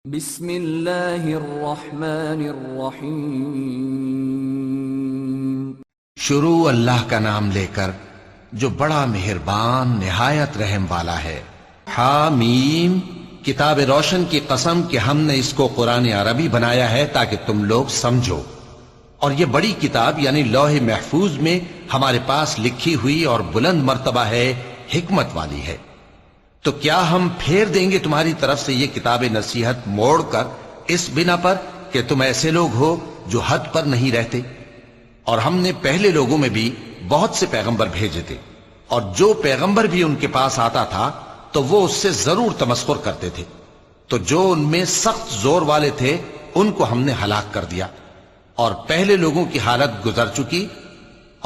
بسم اللہ الرحمن الرحیم۔ شروع اللہ کا نام لے کر جو بڑا مہربان نہایت رحم والا ہے۔ حامیم، کتاب روشن کی قسم کہ ہم نے اس کو قرآن عربی بنایا ہے تاکہ تم لوگ سمجھو، اور یہ بڑی کتاب یعنی لوح محفوظ میں ہمارے پاس لکھی ہوئی اور بلند مرتبہ ہے، حکمت والی ہے۔ تو کیا ہم پھیر دیں گے تمہاری طرف سے یہ کتاب نصیحت موڑ کر اس بنا پر کہ تم ایسے لوگ ہو جو حد پر نہیں رہتے؟ اور ہم نے پہلے لوگوں میں بھی بہت سے پیغمبر بھیجے تھے، اور جو پیغمبر بھی ان کے پاس آتا تھا تو وہ اس سے ضرور تمسخر کرتے تھے، تو جو ان میں سخت زور والے تھے ان کو ہم نے ہلاک کر دیا، اور پہلے لوگوں کی حالت گزر چکی۔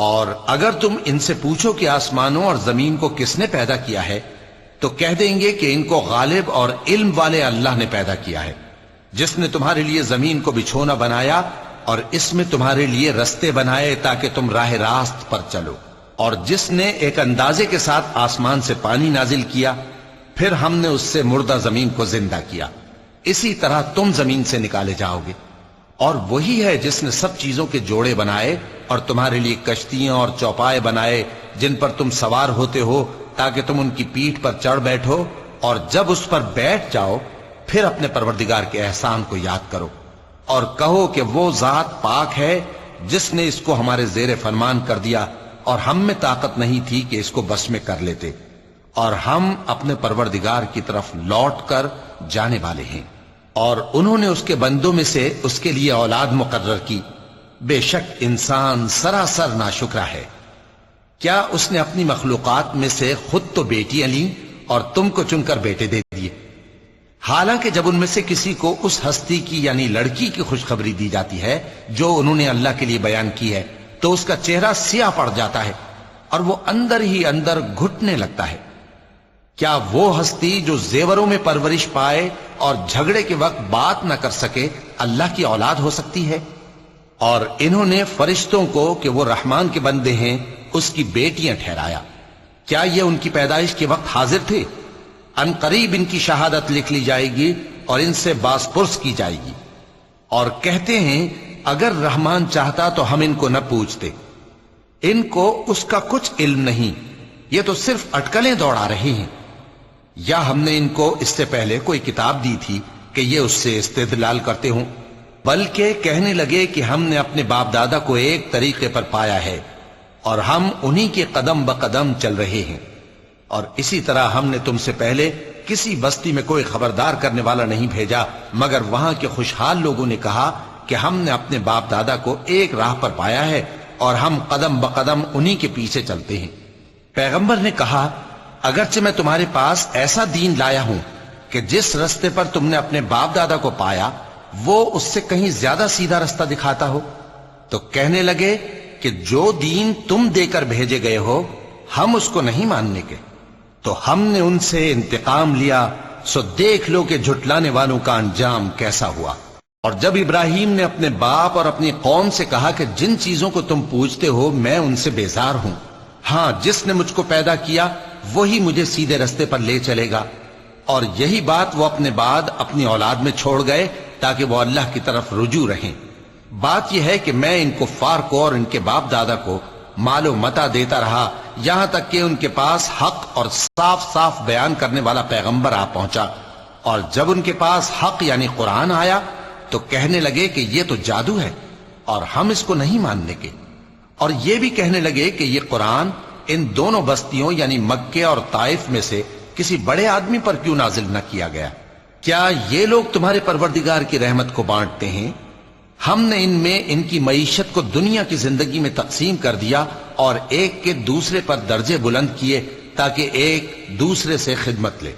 اور اگر تم ان سے پوچھو کہ آسمانوں اور زمین کو کس نے پیدا کیا ہے تو کہہ دیں گے کہ ان کو غالب اور علم والے اللہ نے پیدا کیا ہے، جس نے تمہارے لیے زمین کو بچھونا بنایا اور اس میں تمہارے لیے رستے بنائے تاکہ تم راہ راست پر چلو، اور جس نے ایک اندازے کے ساتھ آسمان سے پانی نازل کیا، پھر ہم نے اس سے مردہ زمین کو زندہ کیا، اسی طرح تم زمین سے نکالے جاؤ گے۔ اور وہی ہے جس نے سب چیزوں کے جوڑے بنائے اور تمہارے لیے کشتیاں اور چوپائے بنائے جن پر تم سوار ہوتے ہو تاکہ تم ان کی پیٹھ پر چڑھ بیٹھو، اور جب اس پر بیٹھ جاؤ پھر اپنے پروردگار کے احسان کو یاد کرو، اور کہو کہ وہ ذات پاک ہے جس نے اس کو ہمارے زیر فرمان کر دیا اور ہم میں طاقت نہیں تھی کہ اس کو بس میں کر لیتے، اور ہم اپنے پروردگار کی طرف لوٹ کر جانے والے ہیں۔ اور انہوں نے اس کے بندوں میں سے اس کے لیے اولاد مقرر کی، بے شک انسان سراسر ناشکرا ہے۔ کیا اس نے اپنی مخلوقات میں سے خود تو بیٹیاں لیں اور تم کو چن کر بیٹے دے دیے؟ حالانکہ جب ان میں سے کسی کو اس ہستی کی یعنی لڑکی کی خوشخبری دی جاتی ہے جو انہوں نے اللہ کے لیے بیان کی ہے تو اس کا چہرہ سیاہ پڑ جاتا ہے اور وہ اندر ہی اندر گھٹنے لگتا ہے۔ کیا وہ ہستی جو زیوروں میں پرورش پائے اور جھگڑے کے وقت بات نہ کر سکے اللہ کی اولاد ہو سکتی ہے؟ اور انہوں نے فرشتوں کو کہ وہ رحمان کے بندے ہیں اس کی بیٹیاں ٹھہرایا۔ کیا یہ ان کی پیدائش کے وقت حاضر تھے؟ ان قریب ان کی شہادت لکھ لی جائے گی اور ان سے باز پرس کی جائے گی۔ اور کہتے ہیں اگر رحمان چاہتا تو ہم ان کو نہ پوچھتے، ان کو اس کا کچھ علم نہیں، یہ تو صرف اٹکلیں دوڑا رہے ہیں۔ یا ہم نے ان کو اس سے پہلے کوئی کتاب دی تھی کہ یہ اس سے استدلال کرتے ہوں؟ بلکہ کہنے لگے کہ ہم نے اپنے باپ دادا کو ایک طریقے پر پایا ہے اور ہم انہی کے قدم بقدم چل رہے ہیں۔ اور اسی طرح ہم نے تم سے پہلے کسی بستی میں کوئی خبردار کرنے والا نہیں بھیجا مگر وہاں کے خوشحال لوگوں نے کہا کہ ہم نے اپنے باپ دادا کو ایک راہ پر پایا ہے اور ہم قدم بقدم انہی کے پیچھے چلتے ہیں۔ پیغمبر نے کہا اگرچہ میں تمہارے پاس ایسا دین لایا ہوں کہ جس رستے پر تم نے اپنے باپ دادا کو پایا وہ اس سے کہیں زیادہ سیدھا رستہ دکھاتا ہو، تو کہنے لگے کہ جو دین تم دے کر بھیجے گئے ہو ہم اس کو نہیں ماننے کے، تو ہم نے ان سے انتقام لیا، سو دیکھ لو کہ جھٹلانے والوں کا انجام کیسا ہوا۔ اور جب ابراہیم نے اپنے باپ اور اپنی قوم سے کہا کہ جن چیزوں کو تم پوجتے ہو میں ان سے بیزار ہوں، ہاں جس نے مجھ کو پیدا کیا وہی مجھے سیدھے رستے پر لے چلے گا، اور یہی بات وہ اپنے بعد اپنی اولاد میں چھوڑ گئے تاکہ وہ اللہ کی طرف رجوع رہیں۔ بات یہ ہے کہ میں ان کفار کو اور ان کے باپ دادا کو مال و متاع دیتا رہا یہاں تک کہ ان کے پاس حق اور صاف صاف بیان کرنے والا پیغمبر آ پہنچا، اور جب ان کے پاس حق یعنی قرآن آیا تو کہنے لگے کہ یہ تو جادو ہے اور ہم اس کو نہیں ماننے کے، اور یہ بھی کہنے لگے کہ یہ قرآن ان دونوں بستیوں یعنی مکے اور طائف میں سے کسی بڑے آدمی پر کیوں نازل نہ کیا گیا؟ کیا یہ لوگ تمہارے پروردگار کی رحمت کو بانٹتے ہیں؟ ہم نے ان میں ان کی معیشت کو دنیا کی زندگی میں تقسیم کر دیا اور ایک کے دوسرے پر درجے بلند کیے تاکہ ایک دوسرے سے خدمت لے،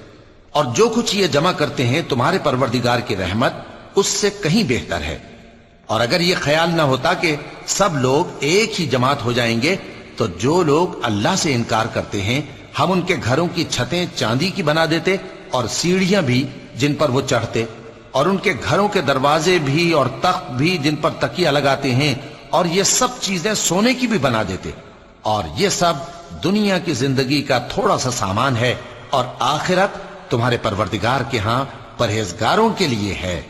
اور جو کچھ یہ جمع کرتے ہیں تمہارے پروردگار کی رحمت اس سے کہیں بہتر ہے۔ اور اگر یہ خیال نہ ہوتا کہ سب لوگ ایک ہی جماعت ہو جائیں گے تو جو لوگ اللہ سے انکار کرتے ہیں ہم ان کے گھروں کی چھتیں چاندی کی بنا دیتے اور سیڑھیاں بھی جن پر وہ چڑھتے، اور ان کے گھروں کے دروازے بھی اور تخت بھی جن پر تکیہ لگاتے ہیں، اور یہ سب چیزیں سونے کی بھی بنا دیتے، اور یہ سب دنیا کی زندگی کا تھوڑا سا سامان ہے، اور آخرت تمہارے پروردگار کے ہاں پرہیزگاروں کے لیے ہے۔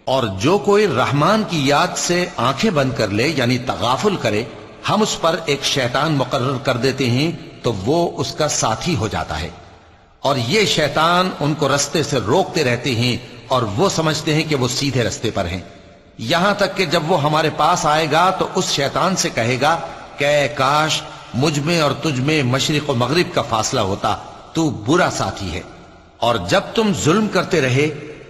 اور جو کوئی رحمان کی یاد سے آنکھیں بند کر لے یعنی تغافل کرے، ہم اس پر ایک شیطان مقرر کر دیتے ہیں تو وہ اس کا ساتھی ہو جاتا ہے، اور یہ شیطان ان کو رستے سے روکتے رہتے ہیں اور وہ سمجھتے ہیں کہ وہ سیدھے رستے پر ہیں، یہاں تک کہ جب وہ ہمارے پاس آئے گا تو اس شیطان سے کہے گا کہ اے کاش مجھ میں اور تجھ میں مشرق و مغرب کا فاصلہ ہوتا، تو برا ساتھی ہے۔ اور جب تم ظلم کرتے رہے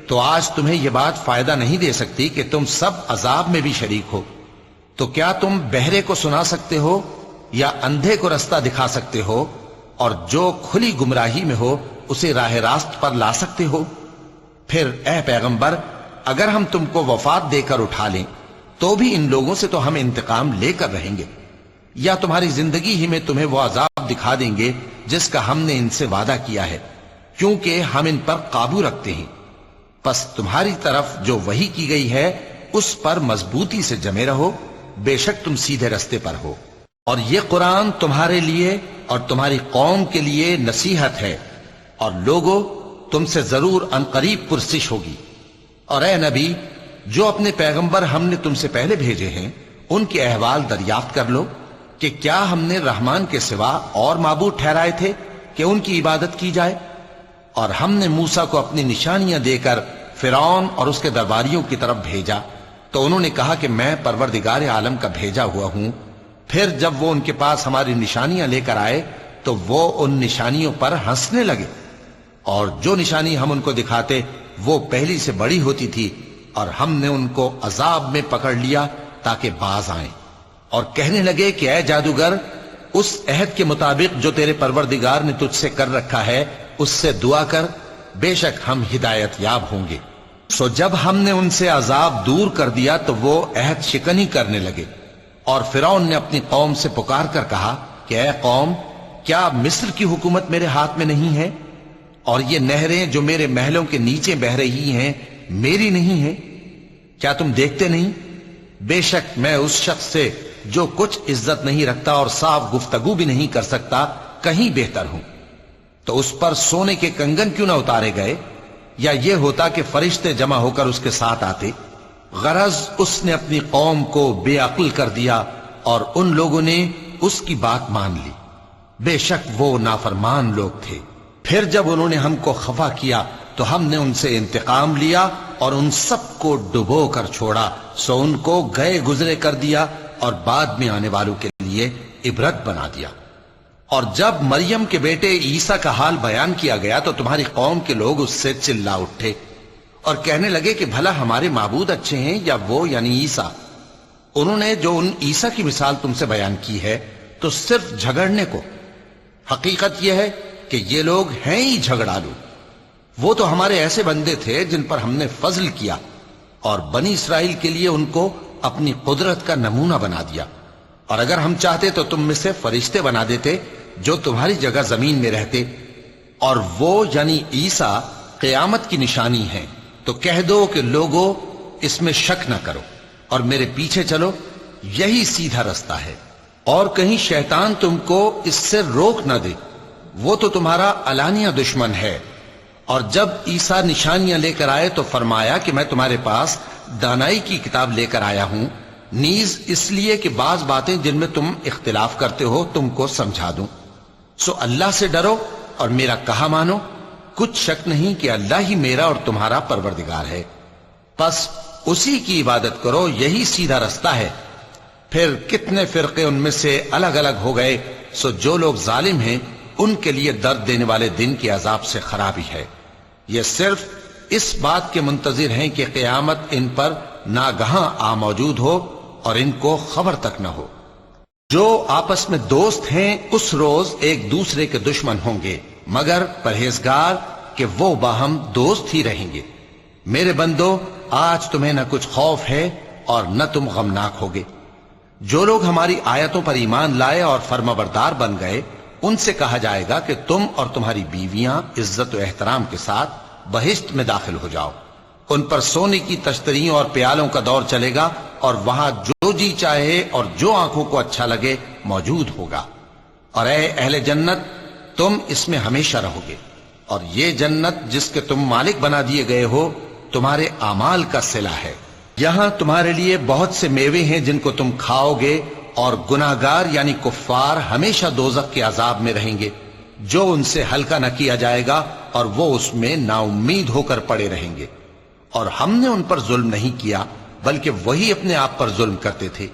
تو آج تمہیں یہ بات فائدہ نہیں دے سکتی کہ تم سب عذاب میں بھی شریک ہو۔ تو کیا تم بہرے کو سنا سکتے ہو یا اندھے کو رستہ دکھا سکتے ہو، اور جو کھلی گمراہی میں ہو اسے راہ راست پر لا سکتے ہو؟ پھر اے پیغمبر، اگر ہم تم کو وفات دے کر اٹھا لیں تو بھی ان لوگوں سے تو ہم انتقام لے کر رہیں گے، یا تمہاری زندگی ہی میں تمہیں وہ عذاب دکھا دیں گے جس کا ہم نے ان سے وعدہ کیا ہے، کیونکہ ہم ان پر قابو رکھتے ہیں۔ پس تمہاری طرف جو وحی کی گئی ہے اس پر مضبوطی سے جمے رہو، بے شک تم سیدھے رستے پر ہو۔ اور یہ قرآن تمہارے لیے اور تمہاری قوم کے لیے نصیحت ہے، اور لوگوں تم سے ضرور عنقریب پرسش ہوگی۔ اور اے نبی، جو اپنے پیغمبر ہم نے تم سے پہلے بھیجے ہیں ان کے احوال دریافت کر لو کہ کیا ہم نے رحمان کے سوا اور معبود ٹھہرائے تھے کہ ان کی عبادت کی جائے؟ اور ہم نے موسیٰ کو اپنی نشانیاں دے کر فرعون اور اس کے درباریوں کی طرف بھیجا تو انہوں نے کہا کہ میں پروردگار عالم کا بھیجا ہوا ہوں۔ پھر جب وہ ان کے پاس ہماری نشانیاں لے کر آئے تو وہ ان نشانیوں پر ہنسنے لگے، اور جو نشانی ہم ان کو دکھاتے وہ پہلی سے بڑی ہوتی تھی، اور ہم نے ان کو عذاب میں پکڑ لیا تاکہ باز آئیں، اور کہنے لگے کہ اے جادوگر، اس عہد کے مطابق جو تیرے پروردگار نے تجھ سے کر رکھا ہے اس سے دعا کر، بے شک ہم ہدایت یاب ہوں گے۔ سو جب ہم نے ان سے عذاب دور کر دیا تو وہ عہد شکنی کرنے لگے، اور فرعون نے اپنی قوم سے پکار کر کہا کہ اے قوم، کیا مصر کی حکومت میرے ہاتھ میں نہیں ہے، اور یہ نہریں جو میرے محلوں کے نیچے بہہ رہی ہیں میری نہیں ہیں؟ کیا تم دیکھتے نہیں؟ بے شک میں اس شخص سے جو کچھ عزت نہیں رکھتا اور صاف گفتگو بھی نہیں کر سکتا کہیں بہتر ہوں۔ تو اس پر سونے کے کنگن کیوں نہ اتارے گئے، یا یہ ہوتا کہ فرشتے جمع ہو کر اس کے ساتھ آتے؟ غرض اس نے اپنی قوم کو بے عقل کر دیا اور ان لوگوں نے اس کی بات مان لی، بے شک وہ نافرمان لوگ تھے۔ پھر جب انہوں نے ہم کو خفا کیا تو ہم نے ان سے انتقام لیا اور ان سب کو ڈبو کر چھوڑا، سو ان کو گئے گزرے کر دیا اور بعد میں آنے والوں کے لیے عبرت بنا دیا۔ اور جب مریم کے بیٹے عیسیٰ کا حال بیان کیا گیا تو تمہاری قوم کے لوگ اس سے چلا اٹھے اور کہنے لگے کہ بھلا ہمارے معبود اچھے ہیں یا وہ یعنی عیسیٰ؟ انہوں نے جو ان عیسیٰ کی مثال تم سے بیان کی ہے تو صرف جھگڑنے کو، حقیقت یہ ہے کہ یہ لوگ ہیں ہی جھگڑالو۔ وہ تو ہمارے ایسے بندے تھے جن پر ہم نے فضل کیا، اور بنی اسرائیل کے لیے ان کو اپنی قدرت کا نمونہ بنا دیا، اور اگر ہم چاہتے تو تم میں سے فرشتے بنا دیتے جو تمہاری جگہ زمین میں رہتے، اور وہ یعنی عیسیٰ قیامت کی نشانی ہیں۔ تو کہہ دو کہ لوگوں اس میں شک نہ کرو اور میرے پیچھے چلو، یہی سیدھا رستہ ہے، اور کہیں شیطان تم کو اس سے روک نہ دے، وہ تو تمہارا علانیہ دشمن ہے۔ اور جب عیسیٰ نشانیاں لے کر آئے تو فرمایا کہ میں تمہارے پاس دانائی کی کتاب لے کر آیا ہوں، نیز اس لیے کہ بعض باتیں جن میں تم اختلاف کرتے ہو تم کو سمجھا دوں۔ سو اللہ سے ڈرو اور میرا کہا مانو، کچھ شک نہیں کہ اللہ ہی میرا اور تمہارا پروردگار ہے، پس اسی کی عبادت کرو، یہی سیدھا رستہ ہے۔ پھر کتنے فرقے ان میں سے الگ الگ ہو گئے، سو جو لوگ ظالم ہیں ان کے لیے درد دینے والے دن کے عذاب سے خرابی ہے۔ یہ صرف اس بات کے منتظر ہیں کہ قیامت ان پر ناگہاں آ موجود ہو اور ان کو خبر تک نہ ہو۔ جو آپس میں دوست ہیں اس روز ایک دوسرے کے دشمن ہوں گے، مگر پرہیزگار کہ وہ باہم دوست ہی رہیں گے۔ میرے بندو، آج تمہیں نہ کچھ خوف ہے اور نہ تم غمناک ہوگے۔ جو لوگ ہماری آیتوں پر ایمان لائے اور فرمانبردار بن گئے ان سے کہا جائے گا کہ تم اور تمہاری بیویاں عزت و احترام کے ساتھ بہشت میں داخل ہو جاؤ۔ ان پر سونے کی تشتریوں اور پیالوں کا دور چلے گا، اور وہاں جو جی چاہے اور جو آنکھوں کو اچھا لگے موجود ہوگا۔ اور اے اہل جنت، تم اس میں ہمیشہ رہو گے، اور یہ جنت جس کے تم مالک بنا دیے گئے ہو تمہارے اعمال کا صلہ ہے. یہاں تمہارے لیے بہت سے میوے ہیں جن کو تم کھاؤ گے، اور گناہگار یعنی کفار ہمیشہ دوزخ کے عذاب میں رہیں گے جو ان سے ہلکا نہ کیا جائے گا، اور وہ اس میں نا امید ہو کر پڑے رہیں گے. اور ہم نے ان پر ظلم نہیں کیا بلکہ وہی اپنے آپ پر ظلم کرتے تھے.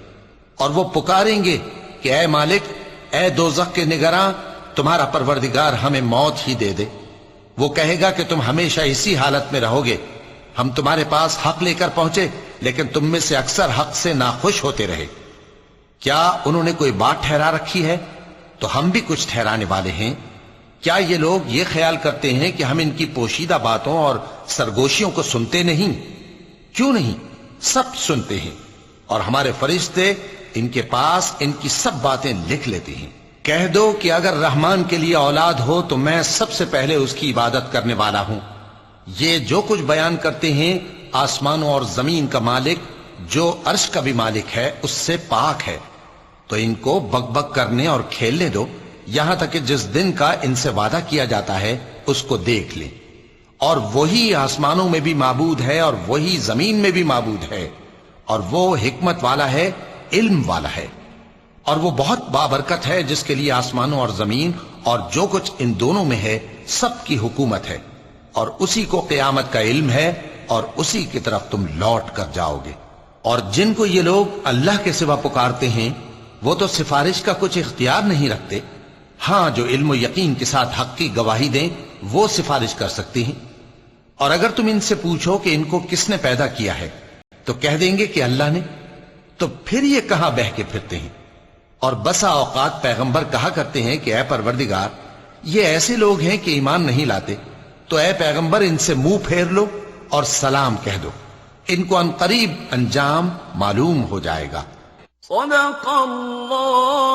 اور وہ پکاریں گے کہ اے مالک، اے دوزخ کے نگراں، تمہارا پروردگار ہمیں موت ہی دے دے. وہ کہے گا کہ تم ہمیشہ اسی حالت میں رہو گے. ہم تمہارے پاس حق لے کر پہنچے لیکن تم میں سے اکثر حق سے ناخوش ہوتے رہے. کیا انہوں نے کوئی بات ٹھہرا رکھی ہے؟ تو ہم بھی کچھ ٹھہرانے والے ہیں. کیا یہ لوگ یہ خیال کرتے ہیں کہ ہم ان کی پوشیدہ باتوں اور سرگوشیوں کو سنتے نہیں؟ کیوں نہیں، سب سنتے ہیں، اور ہمارے فرشتے ان کے پاس ان کی سب باتیں لکھ لیتے ہیں. کہہ دو کہ اگر رحمان کے لیے اولاد ہو تو میں سب سے پہلے اس کی عبادت کرنے والا ہوں. یہ جو کچھ بیان کرتے ہیں آسمانوں اور زمین کا مالک جو عرش کا بھی مالک ہے اس سے پاک ہے. تو ان کو بک بک کرنے اور کھیلنے دو یہاں تک کہ جس دن کا ان سے وعدہ کیا جاتا ہے اس کو دیکھ لیں. اور وہی آسمانوں میں بھی معبود ہے اور وہی زمین میں بھی معبود ہے، اور وہ حکمت والا ہے، علم والا ہے. اور وہ بہت بابرکت ہے جس کے لیے آسمانوں اور زمین اور جو کچھ ان دونوں میں ہے سب کی حکومت ہے. اور اسی کو قیامت کا علم ہے اور اسی کی طرف تم لوٹ کر جاؤ گے. اور جن کو یہ لوگ اللہ کے سوا پکارتے ہیں وہ تو سفارش کا کچھ اختیار نہیں رکھتے. ہاں، جو علم و یقین کے ساتھ حق کی گواہی دیں وہ سفارش کر سکتی ہیں. اور اگر تم ان سے پوچھو کہ ان کو کس نے پیدا کیا ہے تو کہہ دیں گے کہ اللہ نے. تو پھر یہ کہاں بہہ کے پھرتے ہیں؟ اور بسا اوقات پیغمبر کہا کرتے ہیں کہ اے پروردگار، یہ ایسے لوگ ہیں کہ ایمان نہیں لاتے، تو اے پیغمبر ان سے منہ پھیر لو اور سلام کہہ دو، ان کو عنقریب انجام معلوم ہو جائے گا. صدق اللہ